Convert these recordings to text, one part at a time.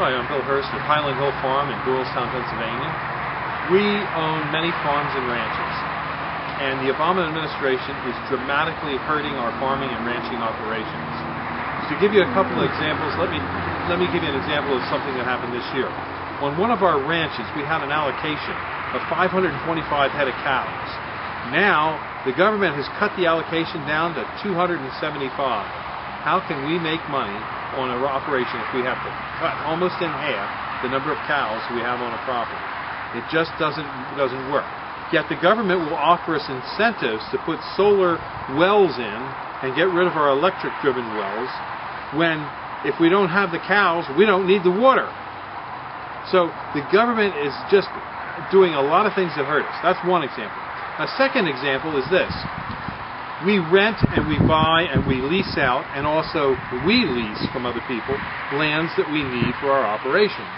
Hi, I'm Bill Hirst at Highland Hill Farm in Doylestown, Pennsylvania. We own many farms and ranches, and the Obama administration is dramatically hurting our farming and ranching operations. To give you a couple of examples, let me give you an example of something that happened this year. On one of our ranches, we had an allocation of 525 head of cows. Now, the government has cut the allocation down to 275. How can we make money on an operation if we have to cut almost in half the number of cows we have on a property? It just doesn't work. Yet the government will offer us incentives to put solar wells in and get rid of our electric-driven wells when, if we don't have the cows, we don't need the water. So the government is just doing a lot of things that hurt us. That's one example. A second example is this. We rent and we buy and we lease out, and also we lease from other people lands that we need for our operations.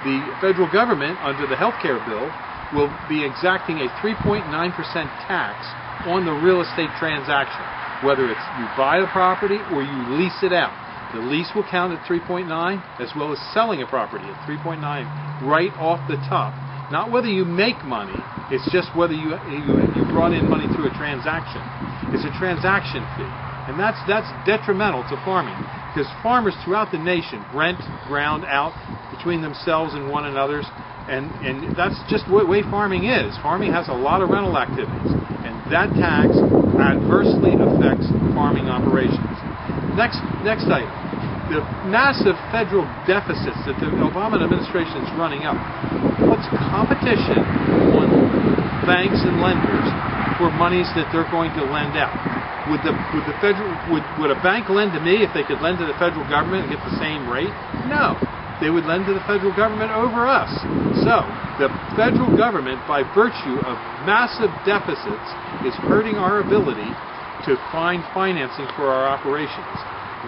The federal government, under the health care bill, will be exacting a 3.9% tax on the real estate transaction, whether it's you buy the property or you lease it out. The lease will count at 3.9, as well as selling a property at 3.9 right off the top. Not whether you make money, it's just whether you brought in money through a transaction. It's a transaction fee, and that's detrimental to farming, because farmers throughout the nation rent ground out between themselves and one another, and that's just the way farming is. Farming has a lot of rental activities, and that tax adversely affects farming operations. Next item. The massive federal deficits that the Obama administration is running up puts competition on banks and lenders for monies that they're going to lend out. Would a bank lend to me if they could lend to the federal government and get the same rate? No. They would lend to the federal government over us. So, the federal government, by virtue of massive deficits, is hurting our ability to find financing for our operations.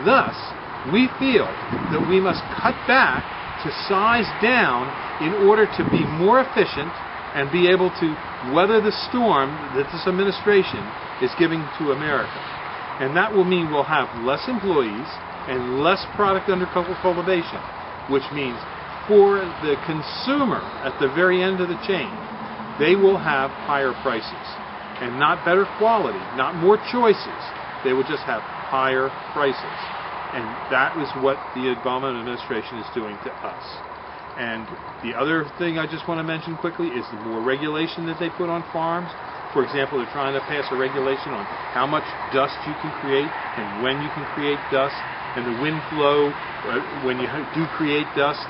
Thus, we feel that we must cut back to size down in order to be more efficient and be able to weather the storm that this administration is giving to America. And that will mean we'll have less employees and less product under cultivation, which means for the consumer at the very end of the chain, they will have higher prices and not better quality, not more choices. They will just have higher prices. And that is what the Obama administration is doing to us. And the other thing I just want to mention quickly is the more regulation that they put on farms. For example, they're trying to pass a regulation on how much dust you can create and when you can create dust, and the wind flow when you do create dust.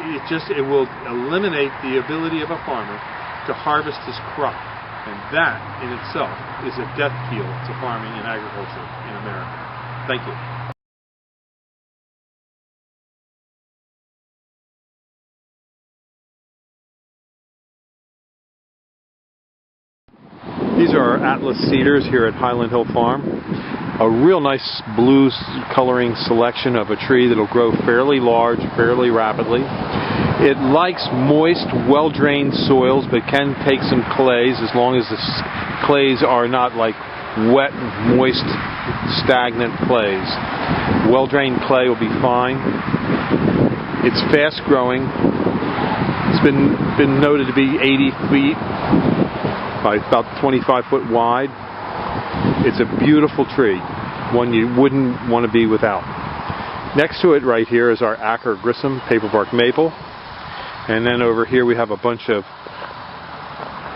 It will eliminate the ability of a farmer to harvest his crop. And that in itself is a death knell to farming and agriculture in America. Thank you. These are our Atlas cedars here at Highland Hill Farm. A real nice blue coloring selection of a tree that will grow fairly large, fairly rapidly. It likes moist, well-drained soils, but can take some clays as long as the clays are not like wet, moist, stagnant clays. Well-drained clay will be fine. It's fast-growing. It's been noted to be 80 feet by about 25 foot wide. It's a beautiful tree, one you wouldn't want to be without. Next to it right here is our Acker Grissom paperbark maple, and then over here we have a bunch of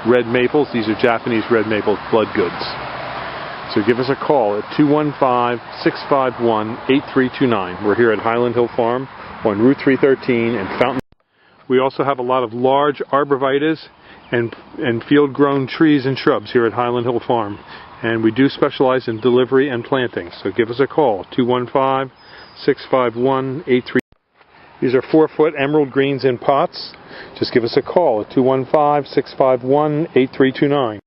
red maples. These are Japanese red maple blood goods. So give us a call at 215-651-8329. We're here at Highland Hill Farm on Route 313 in Fountain. We also have a lot of large arborvitaes and field-grown trees and shrubs here at Highland Hill Farm. And we do specialize in delivery and planting. So give us a call, 215-651-8329. These are 4-foot emerald greens in pots. Just give us a call at 215-651-8329.